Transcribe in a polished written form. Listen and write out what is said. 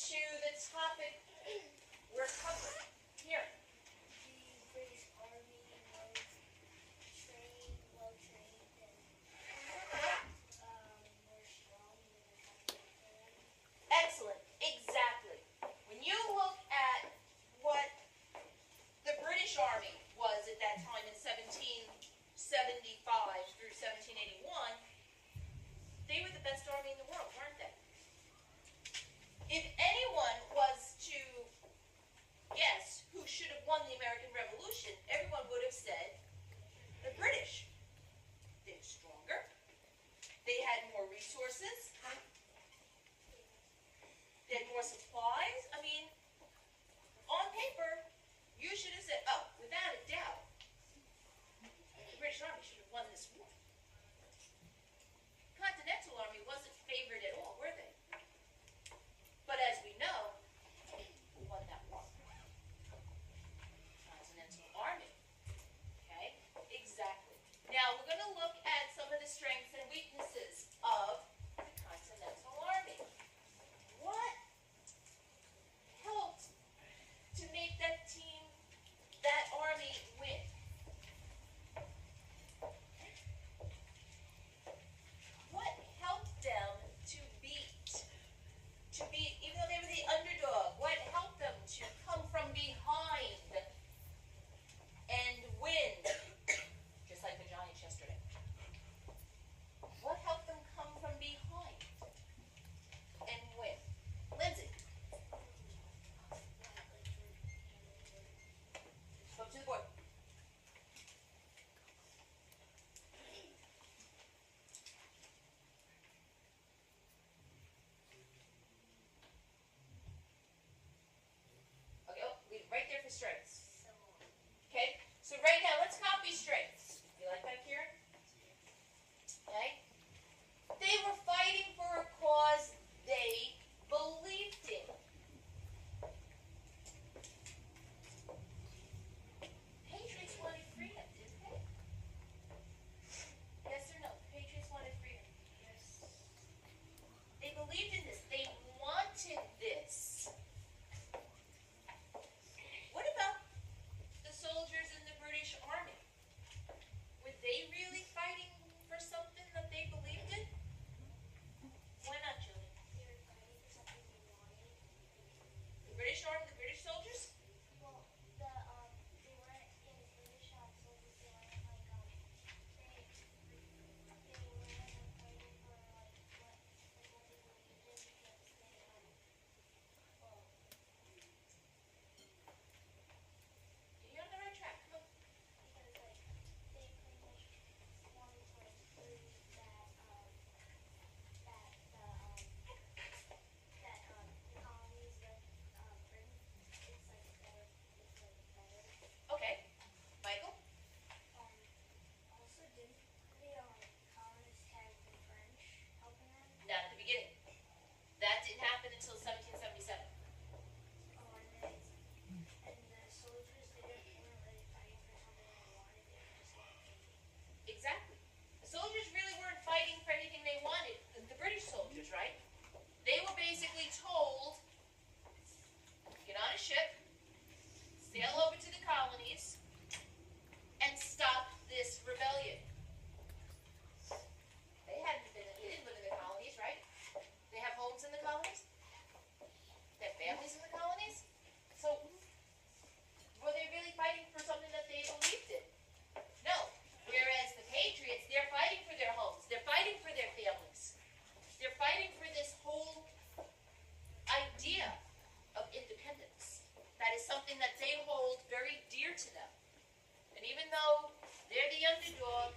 to the topic we're covering here. The British Army was trained, well-trained, and more strong than the Continental Army. Excellent. Exactly. When you look at what the British Army was at that time in 1775 through 1781, they were the best army in the world, weren't they? If anyone was to guess who should have won the American Revolution, everyone would have said the British. They were stronger. They had more resources. They had more supplies. I mean, on paper, you should have said, oh, without a doubt, the British Army should have won this war. The Continental Army wasn't favored at all, were they? But as we know, who won that war? Continental Army. Okay? Exactly. Now, we're going to look at some of the strengths and weaknesses of the Continental Army. What helped to make that team, that army, win? What helped them to beat, even though they were the underdog, what helped them to come from behind and win, just like the Giants yesterday? What helped them come from behind and win? Lindsay. Go to the board. Okay, oh, leave it right there for strengths. Okay, so right now let's copy strengths. You like that, Kieran? Okay. They were fighting for a cause they believed in. Patriots wanted freedom, didn't they? Yes or no? The Patriots wanted freedom. Yes. They believed in this. They wanted this. What about the soldiers in the British Army? Were they really fighting for something that they believed in? Why not, Julie? They were fighting for something they wanted. The British Army, the British soldiers? Well, they weren't in British soldiers. They weren't like they were fighting for what they believed in because well. You're on the right track. Come on. Because they pretty much wanted to prove that the colonies that Britain it's better. Okay. Michael? Also didn't the colonists have the French helping them? Not at the beginning. That didn't happen until 1777. And the soldiers weren't really fighting for something they wanted, they were just getting paid. Exactly. The soldiers really weren't fighting for anything they wanted. The British soldiers, right? They were basically told, get on a ship, sail over to the colonies, and stop this rebellion. They didn't live in the colonies, right? They have homes in the colonies? They have families in the colonies? So, were they really fighting for something that they believed in? No. Whereas the Patriots, they're fighting for their homes. They're fighting for their families. They're fighting for this whole idea of independence. That is something that they hold very dear to them. And even though they're the underdog,